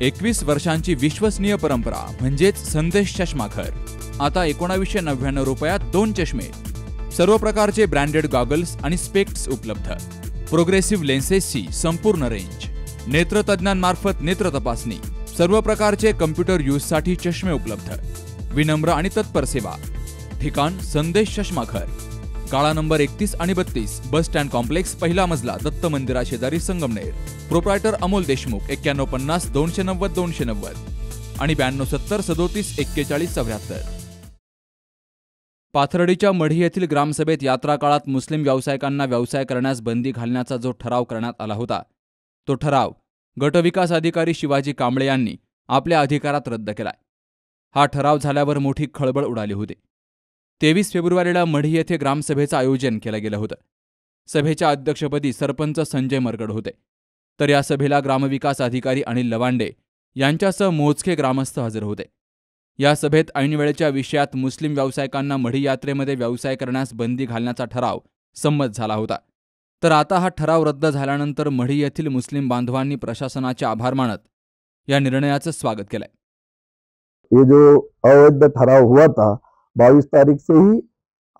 21 वर्षांची विश्वसनीय परंपरा म्हणजेच संदेश चष्माघर. आता 1999 रुपयात 2 चष्मे. सर्व प्रकारचे ब्रँडेड गॉगल्स आणि स्पेक्ट्स उपलब्ध. प्रोग्रेसिव्ह लेन्सेसची संपूर्ण रेंज. नेत्रतज्ञांमार्फत नेत्र तपासणी. सर्व प्रकारचे कम्प्युटर यूजसाठी चष्मे उपलब्ध. विनम्र आणि तत्पर सेवा. ठिकाण संदेश चष्माघर. काळा नंबर 31 आणि 32, बस स्टँड कॉम्प्लेक्स, पहिला मजला, दत्त मंदिरा शेजारी, संगमनेर. प्रोप्रायटर अमोल देशमुख. 9150 290 290 आणि 9270 37 41 74. पाथर्डीच्या मढी येथील ग्रामसभेत यात्रा काळात मुस्लिम व्यावसायिकांना व्यवसाय करण्यास बंदी घालण्याचा जो ठराव करण्यात आला होता, तो ठराव गटविकास अधिकारी शिवाजी कांबळे यांनी आपल्या अधिकारात रद्द केलाय. हा ठराव झाल्यावर मोठी खळबळ उडाली होती. 23 फेब्रुवारीला मढी येथे ग्रामसभेचं आयोजन केलं गेलं होतं. सभेच्या अध्यक्षपदी सरपंच संजय मरगड होते. तर या सभेला ग्रामविकास अधिकारी अनिल लवांडे यांच्यासह मोजके ग्रामस्थ हजर होते. या सभेत ऐनवेळेच्या विषयात मुस्लिम व्यावसायिकांना मढी यात्रेमध्ये व्यवसाय करण्यास बंदी घालण्याचा ठराव संमत झाला होता. तर आता हा ठराव रद्द झाल्यानंतर मढी येथील मुस्लिम बांधवांनी प्रशासनाचे आभार मानत या निर्णयाचं स्वागत केलंय. ये जो अवैध ठराव हुआ था 22 तारीख से ही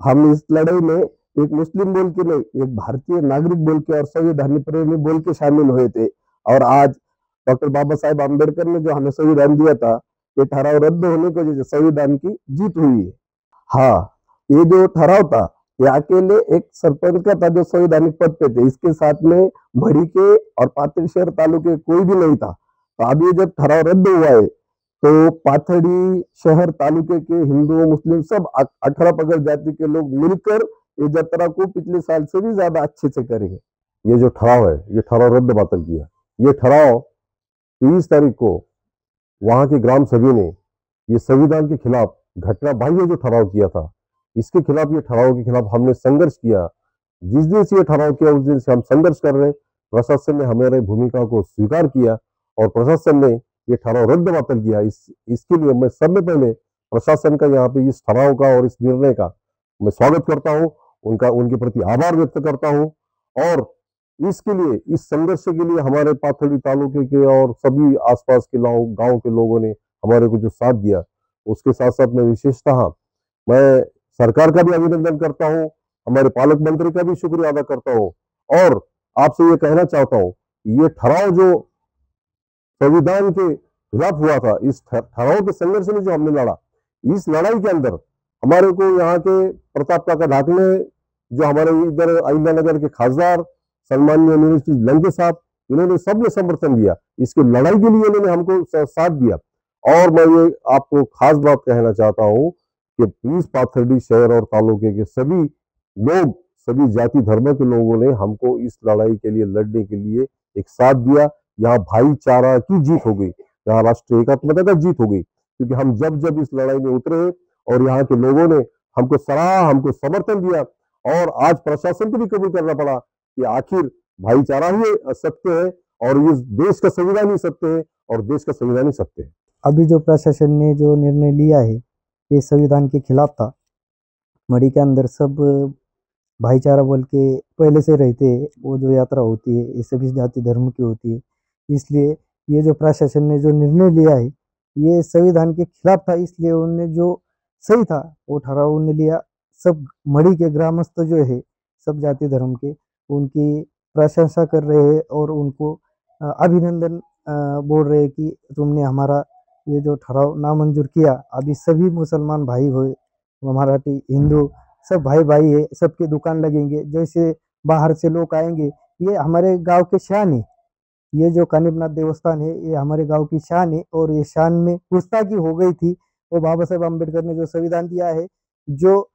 हम इस लड़ाई में एक मुस्लिम बोल के नहीं, एक भारतीय नागरिक बोल के और संविधान प्रेमी बोल के शामिल हुए थे. और आज डॉक्टर बाबा साहेब आम्बेडकर ने जो हमें संविधान दिया था, ये ठराव रद्द होने की वजह से संविधान की जीत हुई है. हाँ, ये जो ठराव था ये अकेले एक सरपंच का था जो संवैधानिक पद पे थे. इसके साथ में मढ़ी के और पाथरी शहर तालुके कोई भी नहीं था. तो अब ये जब ठराव रद्द हुआ है तो पाथड़ी शहर तालुके के हिंदू मुस्लिम सब 18 पगड़ जाति के लोग मिलकर ये यात्रा को पिछले साल से भी ज्यादा अच्छे से करेंगे. ये जो ठराव है, ये ठराव रद्द बातल किया. ये ठराव 30 तारीख को वहां के ग्राम सभा ने ये संविधान के खिलाफ घटना बाह्य जो ठराव किया था, इसके खिलाफ, ये ठराव के खिलाफ हमने संघर्ष किया. जिस दिन से ये ठराव किया उस दिन से हम संघर्ष कर रहे हैं. प्रशासन ने हमारी भूमिका को स्वीकार किया और प्रशासन ने ये ठराव रद्द बातल किया. इसके लिए मैं सबसे पहले प्रशासन का यहाँ पे इस ठराव का और इस निर्णय का मैं स्वागत करता हूँ. उनके प्रति आभार व्यक्त करता हूँ. और इसके लिए, इस संघर्ष के लिए हमारे पाथड़ी तालुके के और सभी आसपास के गांव के लोगों ने हमारे को जो साथ दिया, उसके साथ साथ मैं विशेषतः मैं सरकार का भी अभिनंदन करता हूँ, हमारे पालक मंत्री का भी शुक्रिया अदा करता हूँ. और आपसे ये कहना चाहता हूँ, ये ठराव जो संविधान के खिलाफ हुआ था, इस ठराव के संघर्ष में जो हमने लड़ा, इस लड़ाई के अंदर हमारे को यहाँ के प्रताप काका ढाकने, जो हमारे इधर आइंदा नगर के खासदार सम्माननीय नीरज लंके साहब, इन्होंने सबने समर्थन दिया. इसकी लड़ाई के लिए इन्होंने हमको साथ दिया. और मैं ये आपको खास बात कहना चाहता हूँ कि प्लीज पाथर्डी शहर और तालुके के सभी लोग, सभी जाति धर्म के लोगों ने हमको इस लड़ाई के लिए लड़ने के लिए एक साथ दिया. यहाँ भाईचारा की जीत हो गई, यहाँ राष्ट्रीय एकात्मता का जीत हो गई. क्योंकि हम जब इस लड़ाई में उतरे और यहाँ के लोगों ने हमको सराहा, हमको समर्थन दिया. और आज प्रशासन को भी कबूल करना पड़ा कि आखिर भाईचारा ही सत्य है और इस देश का संविधान ही सत्य है और देश का संविधान ही सत्य है. अभी जो प्रशासन ने जो निर्णय लिया है ये संविधान के खिलाफ था. मढ़ी के अंदर सब भाईचारा बोल के पहले से रहते हैं. वो जो यात्रा होती है ये सभी जाति धर्म की होती है. इसलिए ये जो प्रशासन ने जो निर्णय लिया है ये संविधान के खिलाफ था. इसलिए उन्होंने जो सही था वो ठराव उन्होंने लिया. सब मढ़ी के ग्रामस्थ जो है, सब जाति धर्म के, उनकी प्रशंसा कर रहे हैं और उनको अभिनंदन बोल रहे हैं कि तुमने हमारा ये जो ठराव नामंजूर किया. अभी सभी मुसलमान भाई हुए, मराठी, हिंदू सब भाई है. सबके दुकान लगेंगे. जैसे बाहर से लोग आएंगे, ये हमारे गांव के शान है. ये जो कानिपनाथ देवस्थान है ये हमारे गांव की शान है. और ये शान में गुस्ताखी हो गई थी. वो बाबा साहेब आम्बेडकर ने जो संविधान दिया है, जो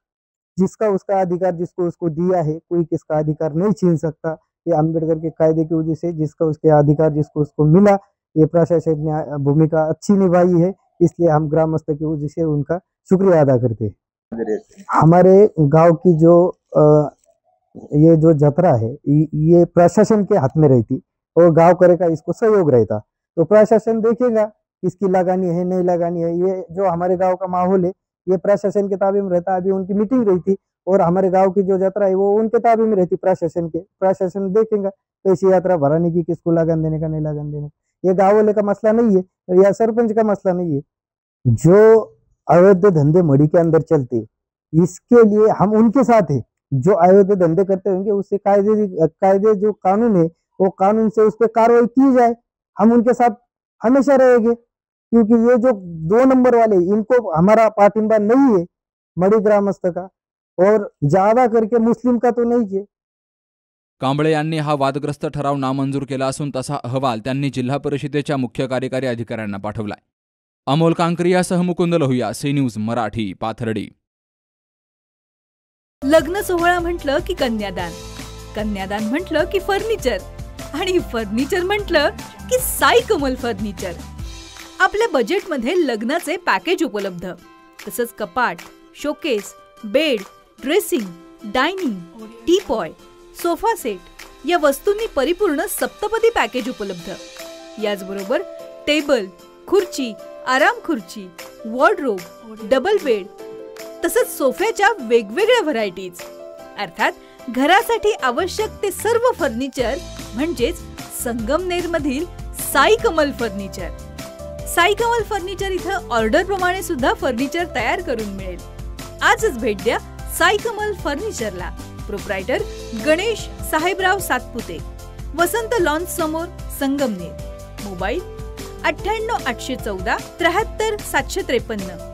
जिसका उसका अधिकार जिसको उसको दिया है, कोई किसका अधिकार नहीं छीन सकता. ये अम्बेडकर के कायदे की वजह से जिसका उसके अधिकार जिसको उसको मिला. ये प्रशासन ने भूमिका अच्छी निभाई है. इसलिए हम ग्रामस्थ की वजह से उनका शुक्रिया अदा करते हैं. हमारे गांव की जो ये जो यात्रा है ये प्रशासन के हाथ में रहती और गांव करेगा इसको सहयोग रहता. तो प्रशासन देखेगा किसकी लगानी है नहीं लगानी है. ये जो हमारे गांव का माहौल है ये प्रशासन के ताबे में रहता. अभी उनकी मीटिंग रही थी और हमारे गांव की जो यात्रा है वो उनके ताबे में रहती प्रशासन के. प्रशासन देखेगा तो ऐसी यात्रा भराने की, किसको लगान देने का नहीं लगान देने का. ये गाँव वाले का मसला नहीं है या सरपंच का मसला नहीं है। जो अवैध धंधे मड़ी के अंदर चलते, इसके लिए हम उनके साथ है। जो अवैध धंधे करते होंगे उससे कायदे जो कानून है वो कानून से उस पर कार्रवाई की जाए, हम उनके साथ हमेशा रहेंगे। क्योंकि ये जो 2 नंबर वाले, इनको हमारा पाठिंबा नहीं है मडी ग्रामस्थ का, और ज्यादा करके मुस्लिम का तो नहीं है। कांबळे यांनी हा वादग्रस्त ठराव नामंजूर केला असून तसा अहवाल त्यांनी जिल्हा परिषदेच्या मुख्य कार्यकारी अधिकाऱ्यांना पाठवलाय। अमोल कांकरियासह मुकुंद लोहिया, सी न्यूज मराठी, पाथर्डी। लग्न सोहळा म्हटलं की कन्यादान, कन्यादान म्हटलं की फर्निचर, आणि फर्निचर म्हटलं की साई कमल फर्निचर। आपल्या बजेटमध्ये लग्नाचे पॅकेज उपलब्ध, तसंच कपाट, showcase, bed, dressing, dining, teapoy, sofa set या वस्तूंनी परिपूर्ण सप्तपदी पॅकेज उपलब्ध। याचबरोबर टेबल, खुर्ची, आराम खुर्ची, वॉर्डरोब, डबल बेड तसंच सोफ्याच्या वेगवेगळ्या व्हरायटीज, अर्थात घरासाठी आवश्यक ते सर्व फर्निचर म्हणजेच संगमनेरमधील साई कमल फर्निचर। साई कमल फर्निचर इथं ऑर्डर प्रमाणे सुद्धा फर्निचर तयार करून मिळेल। आजच भेट द्या साई कमल फर्निचरला। प्रोप्रायटर गणेश साहेबराव सातपुते, वसंत लॉन्च समोर, संगमनेर। मोबाईल 98 814 73 753।